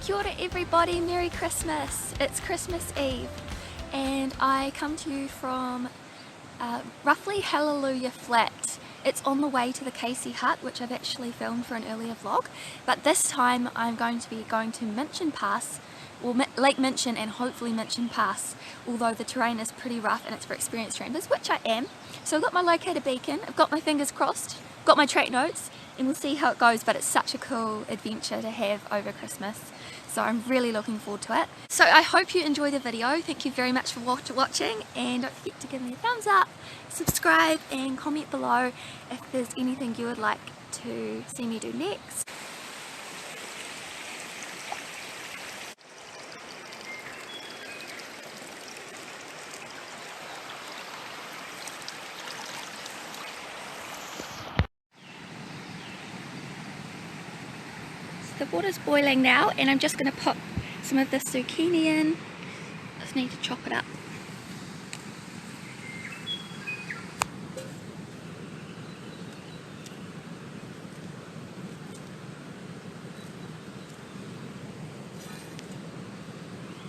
Kia ora everybody, Merry Christmas! It's Christmas Eve and I come to you from roughly Hallelujah Flat. It's on the way to the Casey Hut, which I've actually filmed for an earlier vlog, but this time I'm going to be going to Minchin Pass, or Lake Minchin and hopefully Minchin Pass, although the terrain is pretty rough and it's for experienced trampers, which I am. So I've got my locator beacon, I've got my fingers crossed, got my track notes, and we'll see how it goes, but it's such a cool adventure to have over Christmas. So I'm really looking forward to it. So I hope you enjoy the video. Thank you very much for watching, and don't forget to give me a thumbs up, subscribe and comment below if there's anything you would like to see me do next. The water's boiling now and I'm just going to pop some of this zucchini in. Just need to chop it up.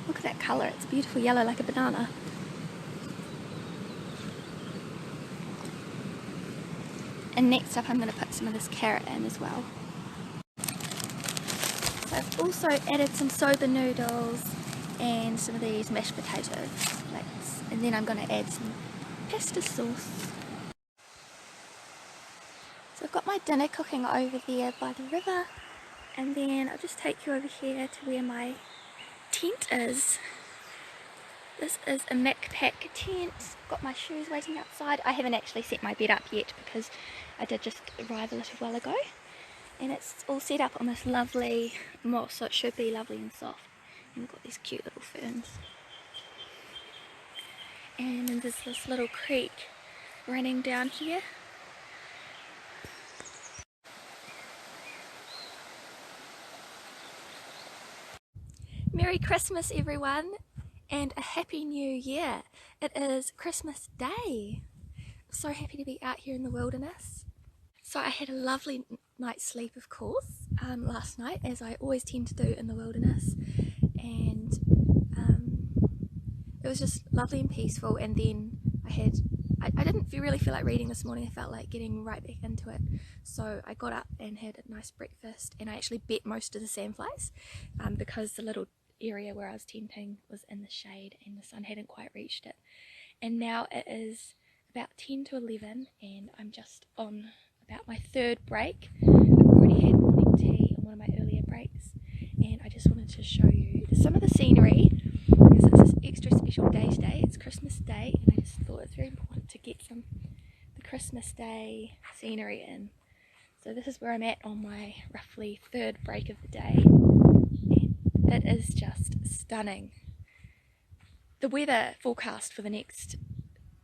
Look at that colour, it's beautiful yellow like a banana. And next up I'm going to put some of this carrot in as well. I've also added some soba noodles and some of these mashed potatoes, and then I'm going to add some pasta sauce. So I've got my dinner cooking over there by the river, and then I'll just take you over here to where my tent is. This is a McPack tent. Got my shoes waiting outside. I haven't actually set my bed up yet because I did just arrive a little while ago. And it's all set up on this lovely moss, so it should be lovely and soft. And we've got these cute little ferns. And then there's this little creek running down here. Merry Christmas everyone, and a Happy New Year. It is Christmas Day. I'm so happy to be out here in the wilderness. So I had a lovely night's sleep, of course, last night, as I always tend to do in the wilderness, and it was just lovely and peaceful. And then I didn't really feel like reading this morning. I felt like getting right back into it, so I got up and had a nice breakfast, and I actually bet most of the sandflies because the little area where I was tenting was in the shade and the sun hadn't quite reached it. And now it is about 10 to 11 and I'm just on about my third break. I've already had morning tea on one of my earlier breaks, and I just wanted to show you some of the scenery because it's this extra special day today. It's Christmas Day, and I just thought it's very important to get some the Christmas Day scenery in. So this is where I'm at on my roughly third break of the day, and it is just stunning. The weather forecast for the next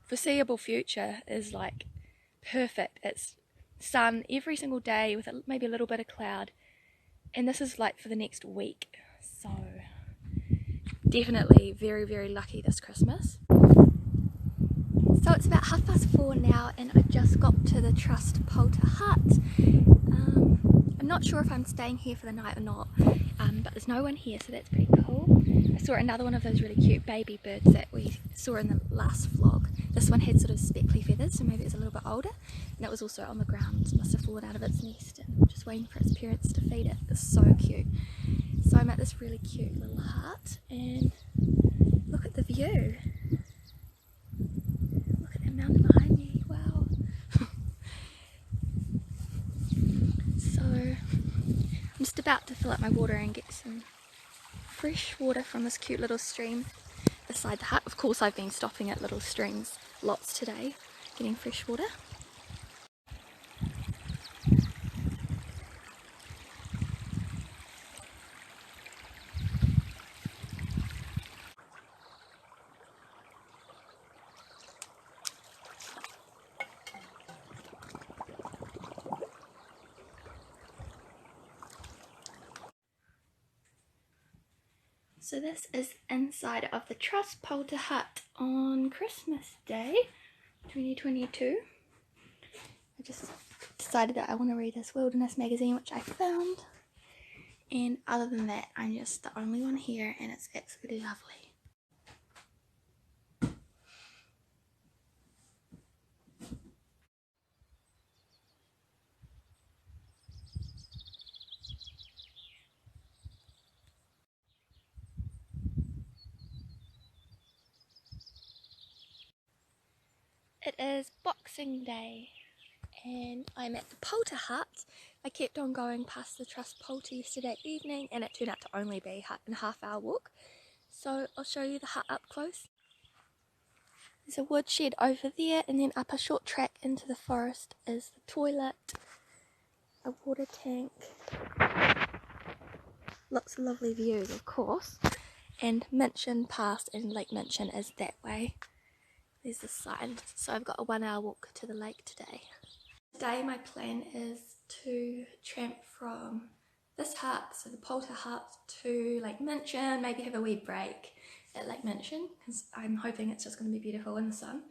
foreseeable future is like perfect. It's sun every single day with maybe a little bit of cloud, and this is like for the next week, so definitely very, very lucky this Christmas. So it's about 4:30 now and I just got to the Trust Polter Hut. I'm not sure if I'm staying here for the night or not, but there's no one here, so that's pretty cool. I saw another one of those really cute baby birds that we saw in the last vlog. This one had sort of speckly feathers, so maybe it's a little bit older, and it was also on the ground, must have fallen out of its nest and just waiting for its parents to feed it. It's so cute. So I'm at this really cute little hut, and look at the view. Look at that mountain behind me, wow. So I'm just about to fill up my water and get some fresh water from this cute little stream beside the hut. Of course I've been stopping at little streams lots today, getting fresh water. So this is inside of the Trust Polter Hut on Christmas Day 2022. I just decided that I want to read this wilderness magazine which I found, And other than that, I'm just the only one here and it's absolutely lovely. It is Boxing Day and I'm at the Polter Hut. I kept on going past the Trust Polter yesterday evening and it turned out to only be a half-hour walk. So I'll show you the hut up close. There's a wood shed over there and then up a short track into the forest is the toilet, a water tank, lots of lovely views of course, and Minchin Pass and Lake Minchin is that way. There's the sign. So I've got a 1 hour walk to the lake today. Today my plan is to tramp from this hut, so the Polter Hut, to Lake Minchin, maybe have a wee break at Lake Minchin because I'm hoping it's just going to be beautiful in the sun,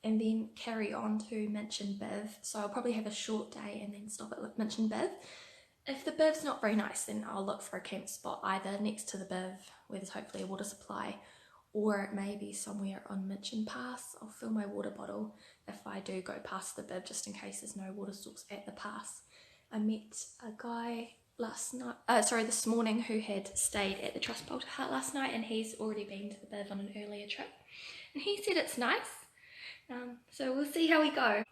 and then carry on to Minchin Biv. So I'll probably have a short day and then stop at Minchin Biv. If the Biv's not very nice, then I'll look for a camp spot either next to the Biv where there's hopefully a water supply, or maybe somewhere on Minchin Pass. I'll fill my water bottle if I do go past the Biv just in case there's no water source at the pass. I met a guy this morning who had stayed at the Trust Polter Hut last night and he's already been to the Biv on an earlier trip and he said it's nice. So we'll see how we go.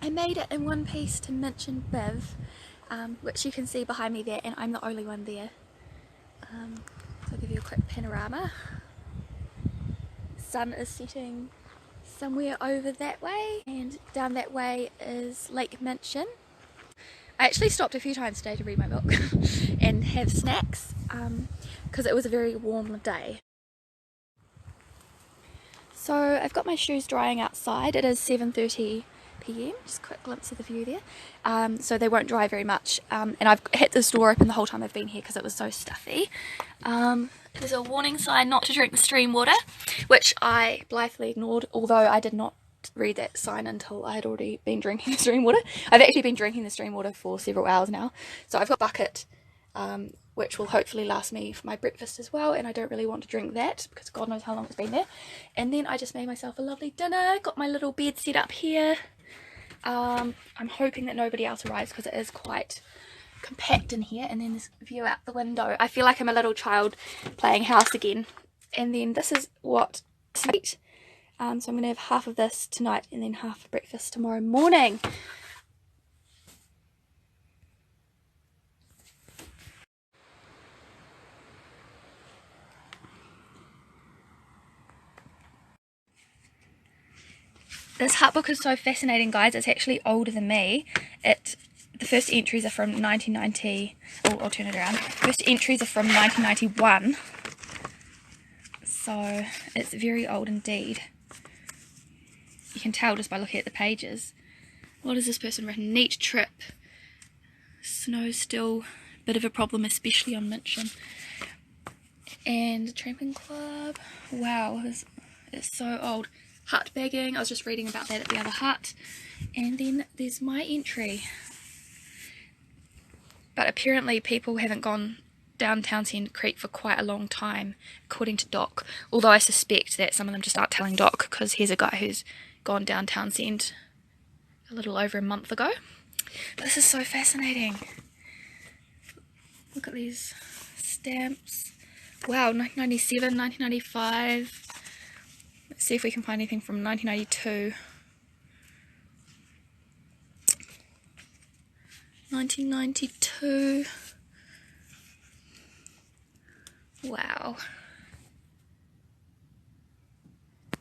I made it in one piece to Minchin Biv, which you can see behind me there, and I'm the only one there. So I'll give you a quick panorama. Sun is setting somewhere over that way, and down that way is Lake Minchin. I actually stopped a few times today to read my book and have snacks because it was a very warm day. So I've got my shoes drying outside. It is 7:30 PM, just a quick glimpse of the view there. So they won't dry very much, and I've had this door open the whole time I've been here because it was so stuffy. There's a warning sign not to drink the stream water, which I blithely ignored, although I did not read that sign until I had already been drinking the stream water. I've actually been drinking the stream water for several hours now, so I've got a bucket which will hopefully last me for my breakfast as well, and I don't really want to drink that because God knows how long it's been there. And then I just made myself a lovely dinner, got my little bed set up here. I'm hoping that nobody else arrives because it is quite compact in here, and then this view out the window. I feel like I'm a little child playing house again. And then this is what I eat. So I'm going to have half of this tonight and then half for breakfast tomorrow morning. This hut book is so fascinating, guys. It's actually older than me. The first entries are from 1990. Oh, I'll turn it around. First entries are from 1991. So it's very old indeed. You can tell just by looking at the pages. What has this person written? Neat trip. Snow still a bit of a problem, especially on Minchin. And the Tramping Club. Wow, it's so old. Hut bagging. I was just reading about that at the other hut. And then there's my entry. But apparently people haven't gone down Townsend Creek for quite a long time, according to Doc. Although I suspect that some of them just aren't telling Doc, because here's a guy who's gone down Townsend a little over a month ago. But this is so fascinating. Look at these stamps. Wow, 1997, 1995. Let's see if we can find anything from 1992. 1992. Wow.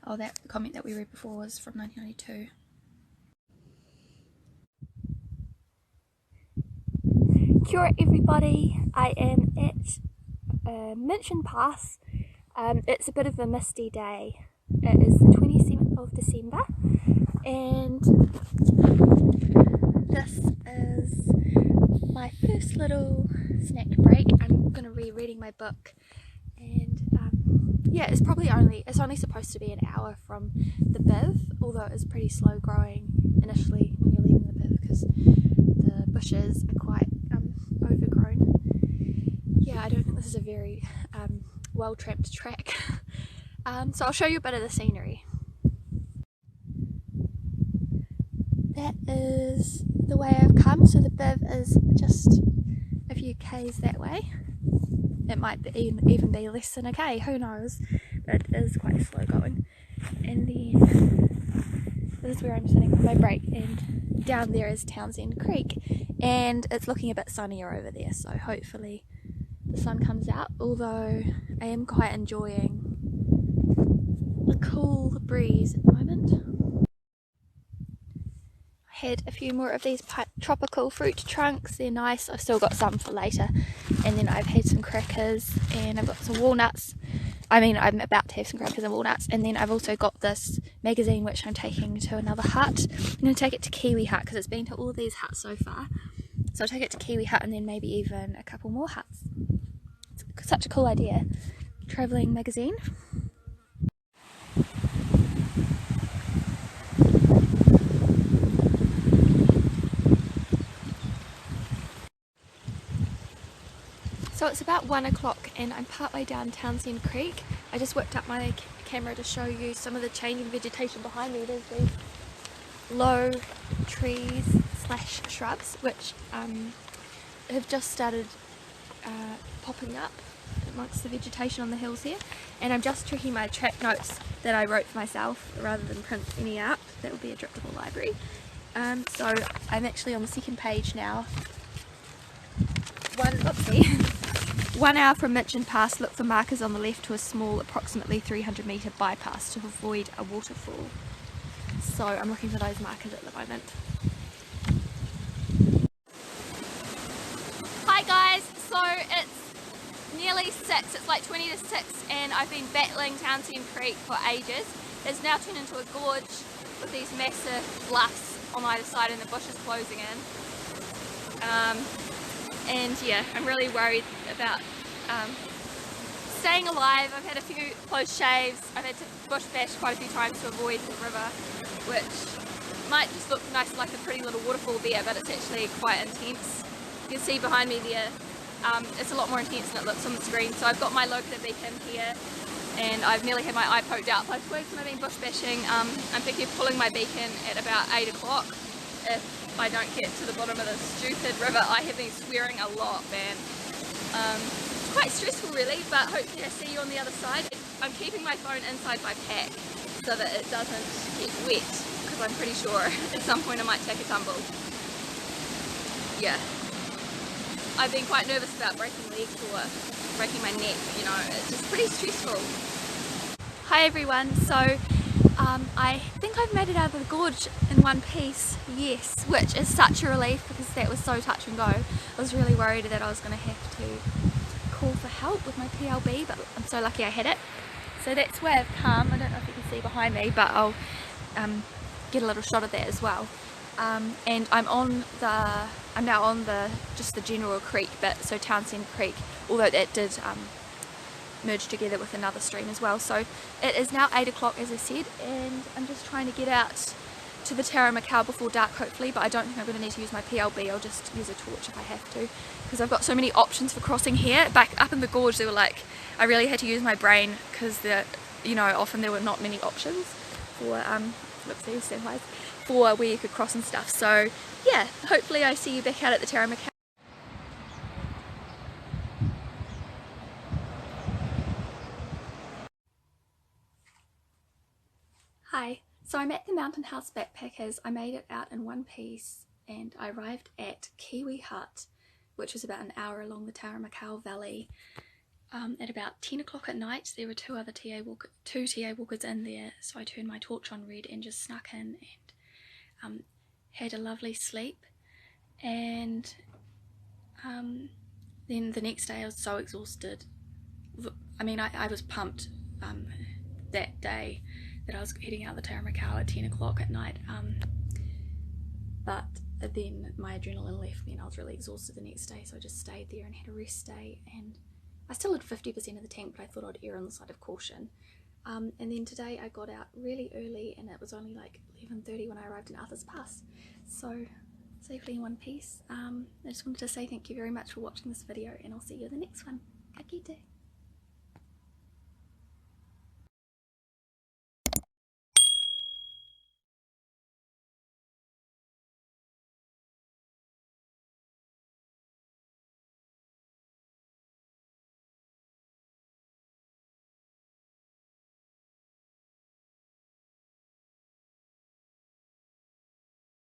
Oh, that comment that we read before was from 1992. Kia ora everybody, I am at Minchin Pass. It's a bit of a misty day. It is the 27th of December and this is my first little snack break. I'm going to be reading my book and yeah, it's only supposed to be an hour from the Biv, although it's pretty slow growing initially when you're leaving the Biv because the bushes are quite overgrown. Yeah, I don't think this is a very well tramped track. So I'll show you a bit of the scenery. That is the way I've come, so the Biv is just a few k's that way. It might even be less than a k, who knows, but it is quite slow going. And then this is where I'm sitting on my break, and down there is Townsend Creek, and it's looking a bit sunnier over there, so hopefully the sun comes out, although I am quite enjoying the cool breeze at the moment. Had a few more of these tropical fruit trunks, they're nice. I've still got some for later, and then I've had some crackers and I've got some walnuts. I'm about to have some crackers and walnuts, and then I've also got this magazine which I'm taking to another hut. I'm going to take it to Kiwi Hut because it's been to all of these huts so far, so I'll take it to Kiwi Hut and then maybe even a couple more huts. It's such a cool idea, travelling magazine. So it's about 1 o'clock and I'm partway down Townsend Creek. I just whipped up my camera to show you some of the changing vegetation behind me. There's these low trees / shrubs which have just started popping up amongst the vegetation on the hills here, and I'm just checking my track notes that I wrote for myself rather than print any out. That will be a trip to the library. So I'm actually on the second page now. 1 hour from Minchin Pass, look for markers on the left to a small, approximately 300 metre bypass to avoid a waterfall. So I'm looking for those markers at the moment. Hi guys, so it's nearly 6, it's like 20 to 6, and I've been battling Townsend Creek for ages. It's now turned into a gorge with these massive bluffs on either side and the bushes closing in. And yeah, I'm really worried about staying alive. I've had a few close shaves. I've had to bush bash quite a few times to avoid the river, which might just look nice like a pretty little waterfall there, but it's actually quite intense. You can see behind me there, it's a lot more intense than it looks on the screen. So I've got my locator beacon here, and I've nearly had my eye poked out by twigs when I've been bush bashing. I'm thinking of pulling my beacon at about 8 o'clock. If I don't get to the bottom of this stupid river. I have been swearing a lot, man. It's quite stressful really, but hopefully I see you on the other side. I'm keeping my phone inside my pack so that it doesn't get wet, because I'm pretty sure at some point I might take a tumble. Yeah. I've been quite nervous about breaking legs or breaking my neck, you know, it's just pretty stressful. Hi everyone, so I think I've made it out of the gorge in one piece, yes, which is such a relief because that was so touch and go. I was really worried that I was going to have to call for help with my PLB, but I'm so lucky I had it. So that's where I've come. I don't know if you can see behind me, but I'll get a little shot of that as well. And I'm now on just the general creek bit, so Townsend Creek, although that did merge together with another stream as well. So it is now 8 o'clock as I said, and I'm just trying to get out to the Taramakau before dark hopefully, but I don't think I'm going to need to use my PLB. I'll just use a torch if I have to, because I've got so many options for crossing here. Back up in the gorge, they were like, I really had to use my brain because often there were not many options for for where you could cross and stuff. So yeah, hopefully I see you back out at the Taramakau. Hi, so I'm at the Mountain House Backpackers. I made it out in one piece and I arrived at Kiwi Hut, which was about an hour along the Taramakau Valley, at about 10 o'clock at night. There were two TA walkers in there, so I turned my torch on red and just snuck in and had a lovely sleep. And then the next day I was so exhausted. I mean, I was pumped that day that I was heading out the Taramakau at 10 o'clock at night, but then my adrenaline left me and I was really exhausted the next day, so I just stayed there and had a rest day, and I still had 50% of the tank, but I thought I'd err on the side of caution. And then today I got out really early, and it was only like 11:30 when I arrived in Arthur's Pass, so safely in one piece. I just wanted to say thank you very much for watching this video, and I'll see you in the next one. Ka kite.